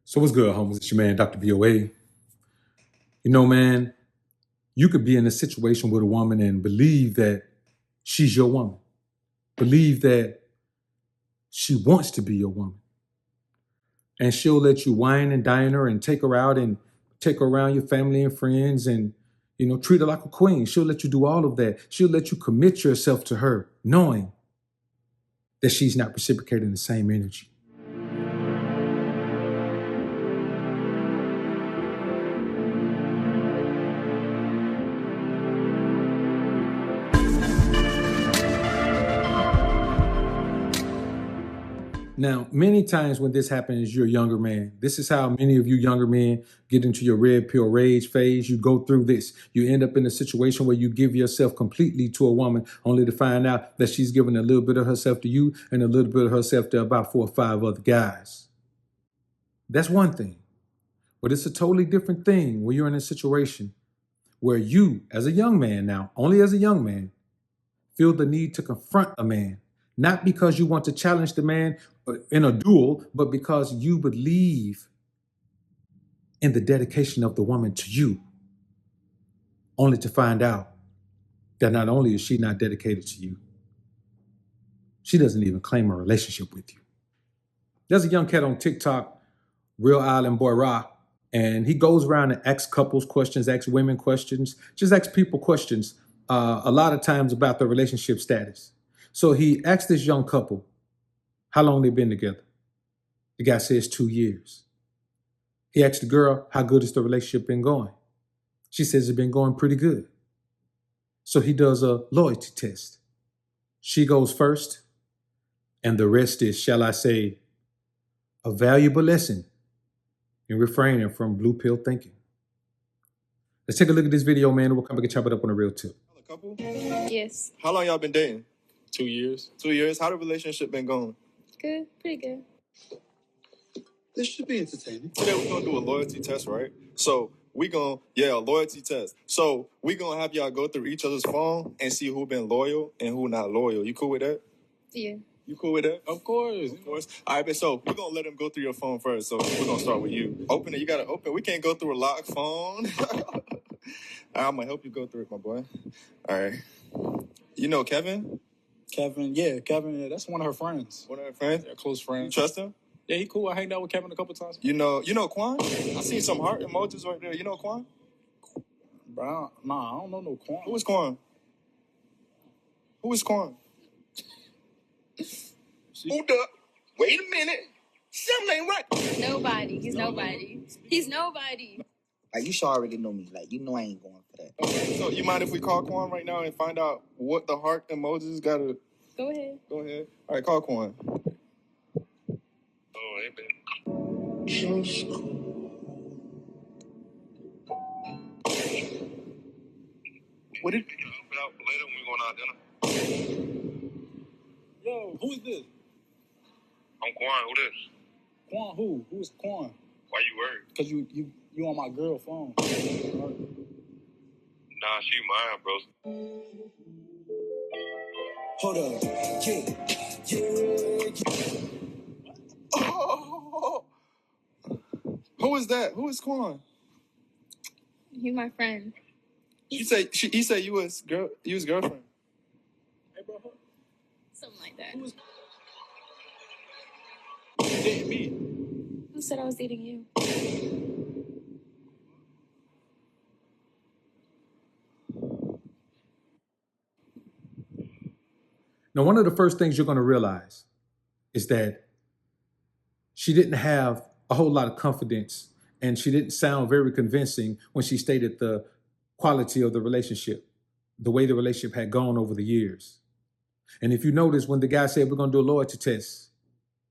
So what's good, homies? It's your man, Dr. VOA. You know, man, you could be in a situation with a woman and believe that she's your woman. Believe that she wants to be your woman. And she'll let you wine and dine her and take her out and take her around your family and friends and, treat her like a queen. She'll let you do all of that. She'll let you commit yourself to her, knowing that she's not reciprocating the same energy. Now, many times when this happens, you're a younger man. This is how many of you younger men get into your red pill rage phase. You go through this. You end up in a situation where you give yourself completely to a woman only to find out that she's giving a little bit of herself to you and a little bit of herself to about 4 or 5 other guys. That's one thing. But it's a totally different thing when you're in a situation where you, as a young man now, only as a young man, feel the need to confront a man. Not because you want to challenge the man in a duel, but because you believe in the dedication of the woman to you, only to find out that not only is she not dedicated to you, she doesn't even claim a relationship with you. There's a young cat on TikTok, Real Island Boy Rock, and he goes around and asks couples questions, asks women questions, just asks people questions, a lot of times about their relationship status. So he asked this young couple how long they've been together. The guy says 2 years. He asked the girl, how good has the relationship been going? She says it's been going pretty good. So he does a loyalty test. She goes first, and the rest is, shall I say, a valuable lesson in refraining from blue pill thinking. Let's take a look at this video, man, and we'll come back and chop it up on a real tip. A couple? Yes. How long y'all been dating? 2 years. 2 years? How the relationship been going? Good. Pretty good. This should be entertaining. Today we're gonna do a loyalty test, right? So a loyalty test. So we gonna have y'all go through each other's phone and see who been loyal and who not loyal. You cool with that? Yeah. You cool with that? Of course. Of course. All right, but so we're gonna let him go through your phone first. So we're gonna start with you. Open it. You gotta open. We can't go through a locked phone. I'm gonna help you go through it, my boy. All right. You know Kevin? Kevin, that's one of her friends. One of her friends? They're close You friends. trust him? Yeah, he cool. I hanged out with Kevin a couple times. You know Quan? I seen some heart emojis right there. You know Quan? Bro, I don't know no Quan. Who is Quan? Who is Quan? Hold up. Wait a minute. Something ain't right. Nobody. He's nobody. He's nobody. Like, you should already know me. Like, you know I ain't going for that. Okay, so you mind if we call Quan right now and find out what the heart emojis gotta... Go ahead. Go ahead. All right, call Quan. Oh, hey, man. Just cool. What did... You know, open up later when we going out dinner. Yo, who is this? I'm Quan. Who this? Quan who? Who is Quan? Why you worried? Because you on my girl phone. Nah, she mine, bro. Hold up. Yeah. Oh! Who is that? Who is Quan? He's my friend. He said you was girlfriend. Hey, bro. Something like that. Who is... You dating me? Who said I was dating you? Now, one of the first things you're going to realize is that she didn't have a whole lot of confidence and she didn't sound very convincing when she stated the quality of the relationship, the way the relationship had gone over the years. And if you notice, when the guy said, we're going to do a loyalty test,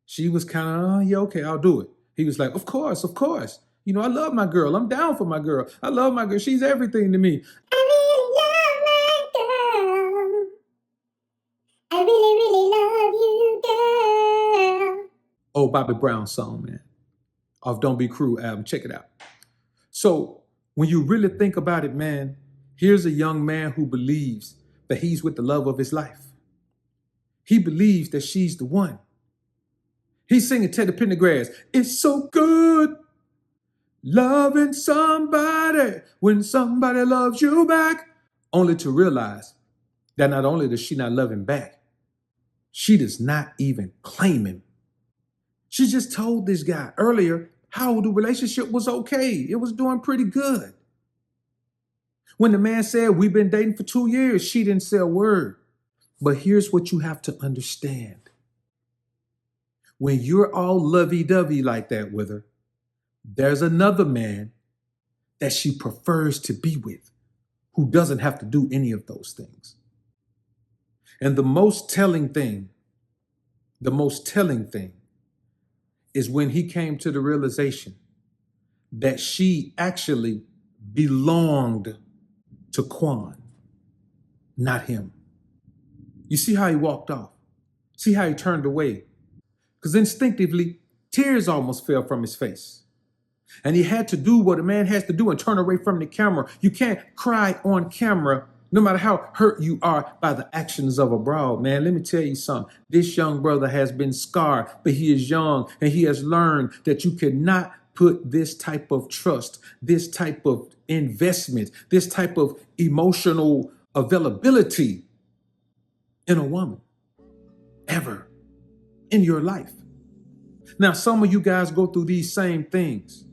she was kind of, yeah, okay, I'll do it. He was like, of course. You know, I love my girl. I'm down for my girl. I love my girl. She's everything to me. I really love my girl. I really, really love you, girl. Oh, Bobby Brown song, man. Off Don't Be Cruel album. Check it out. So when you really think about it, man, here's a young man who believes that he's with the love of his life. He believes that she's the one. He's singing Teddy Pendergrass. It's so good Loving somebody when somebody loves you back, only to realize that not only does she not love him back, she does not even claim him. She just told this guy earlier how the relationship was okay. It was doing pretty good. When the man said, we've been dating for 2 years, she didn't say a word. But here's what you have to understand. When you're all lovey-dovey like that with her, there's another man that she prefers to be with who doesn't have to do any of those things. And the most telling thing is when he came to the realization that she actually belonged to Quan, not him. You see how he walked off? See how he turned away? Because instinctively, tears almost fell from his face. And he had to do what a man has to do and turn away from the camera. You can't cry on camera, no matter how hurt you are by the actions of a broad, man. Let me tell you something. This young brother has been scarred, but he is young and he has learned that you cannot put this type of trust, this type of investment, this type of emotional availability in a woman ever in your life. Now, some of you guys go through these same things.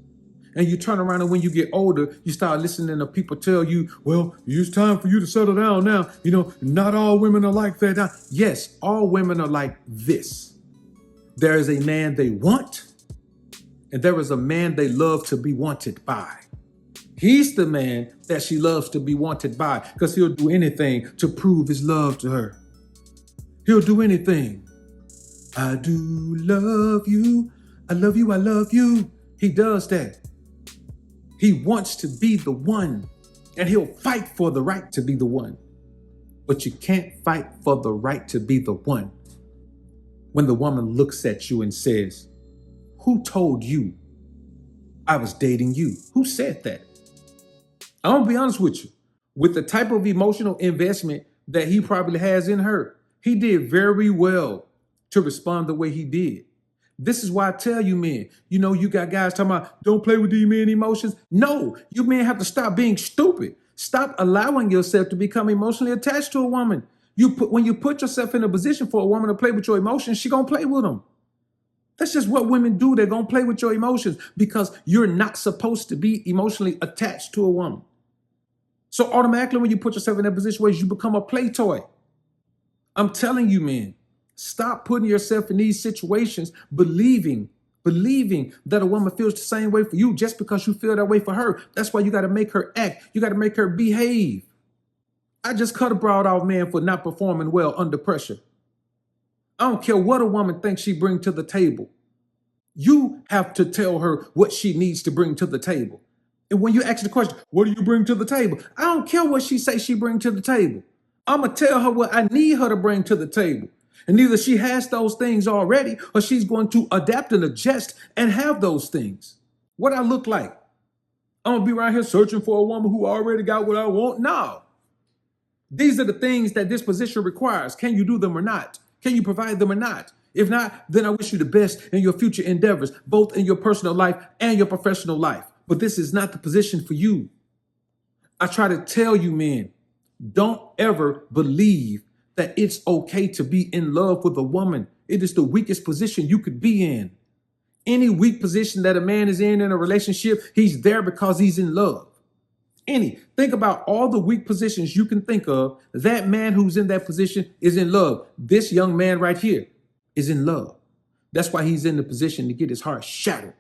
And you turn around and when you get older, you start listening to people tell you, well, it's time for you to settle down now. You know, not all women are like that. Yes, all women are like this. There is a man they want, and there is a man they love to be wanted by. He's the man that she loves to be wanted by because he'll do anything to prove his love to her. He'll do anything. I do love you. I love you. I love you. He does that. He wants to be the one, and he'll fight for the right to be the one. But you can't fight for the right to be the one when the woman looks at you and says, who told you I was dating you? Who said that? I'm going to be honest with you. With the type of emotional investment that he probably has in her, he did very well to respond the way he did. This is why I tell you men, you know, you got guys talking about don't play with these men emotions. No, you men have to stop being stupid. Stop allowing yourself to become emotionally attached to a woman. When you put yourself in a position for a woman to play with your emotions, she gonna play with them. That's just what women do. They're gonna play with your emotions because you're not supposed to be emotionally attached to a woman. So automatically when you put yourself in that position where you become a play toy. I'm telling you, men. Stop putting yourself in these situations, believing that a woman feels the same way for you just because you feel that way for her. That's why you got to make her act. You got to make her behave. I just cut a broad off man for not performing well under pressure. I don't care what a woman thinks she brings to the table. You have to tell her what she needs to bring to the table. And when you ask the question, what do you bring to the table? I don't care what she says she brings to the table. I'm going to tell her what I need her to bring to the table. And either she has those things already or she's going to adapt and adjust and have those things. What I look like? I'm going to be around here searching for a woman who already got what I want? No. These are the things that this position requires. Can you do them or not? Can you provide them or not? If not, then I wish you the best in your future endeavors, both in your personal life and your professional life. But this is not the position for you. I try to tell you, men, don't ever believe that it's okay to be in love with a woman. It is the weakest position you could be in. Any weak position that a man is in a relationship, he's there because he's in love. Think about all the weak positions you can think of. That man who's in that position is in love. This young man right here is in love. That's why he's in the position to get his heart shattered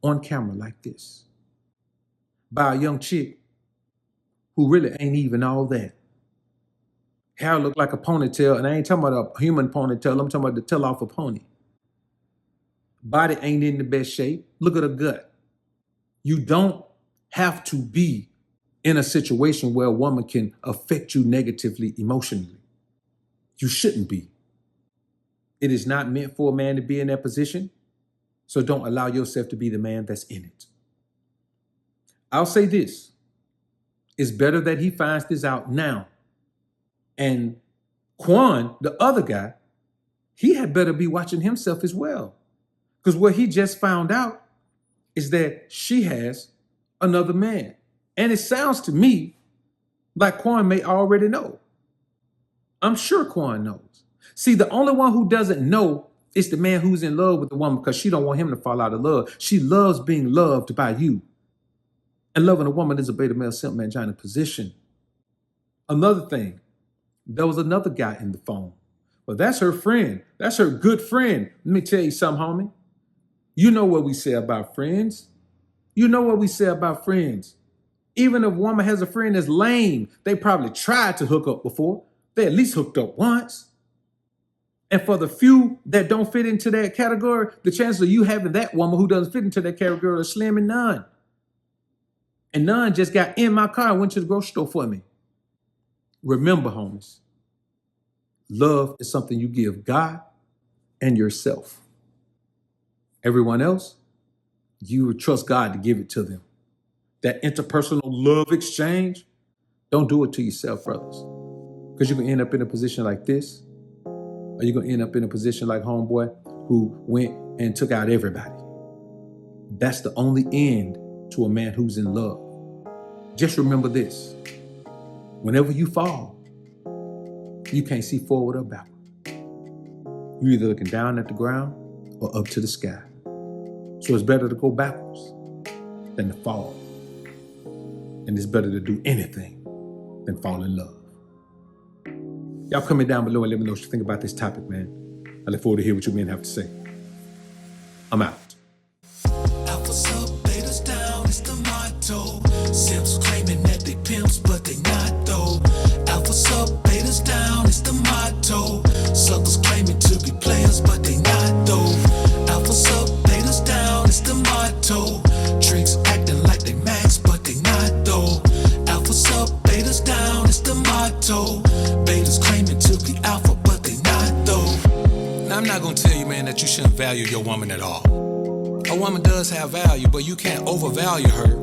on camera like this by a young chick who really ain't even all that. Hair look like a ponytail, and I ain't talking about a human ponytail. I'm talking about the tail off a pony. Body ain't in the best shape. Look at her gut. You don't have to be in a situation where a woman can affect you negatively emotionally. You shouldn't be. It is not meant for a man to be in that position, so don't allow yourself to be the man that's in it. I'll say this. It's better that he finds this out now. And Quan, the other guy, he had better be watching himself as well. Because what he just found out is that she has another man. And it sounds to me like Quan may already know. I'm sure Quan knows. See, the only one who doesn't know is the man who's in love with the woman because she don't want him to fall out of love. She loves being loved by you. And loving a woman is a beta male simp mangina position. Another thing, there was another guy in the phone. Well, that's her friend. That's her good friend. Let me tell you something, homie. You know what we say about friends. You know what we say about friends. Even if a woman has a friend that's lame, they probably tried to hook up before. They at least hooked up once. And for the few that don't fit into that category, the chances of you having that woman who doesn't fit into that category are slim and none. And none just got in my car and went to the grocery store for me. Remember, homies, love is something you give God and yourself. Everyone else, you would trust God to give it to them. That interpersonal love exchange, don't do it to yourself, brothers. Because you're going to end up in a position like this, or you're going to end up in a position like homeboy who went and took out everybody. That's the only end to a man who's in love. Just remember this. Whenever you fall, you can't see forward or backward. You're either looking down at the ground or up to the sky. So it's better to go backwards than to fall. And it's better to do anything than fall in love. Y'all comment down below and let me know what you think about this topic, man. I look forward to hear what you men have to say. I'm out. Alphas up, betas down, it's the motto. Simps claiming that they pimps, but they not though. Alphas up, betas down, it's the motto. Suckers claiming to be players, but they not though. Alphas up, betas down, it's the motto. Tricks acting like they max, but they not though. Alphas up, betas down, it's the motto. Betas claiming to be alpha, but they not though. Now, I'm not gonna tell you, man, that you shouldn't value your woman at all. A woman does have value, but you can't overvalue her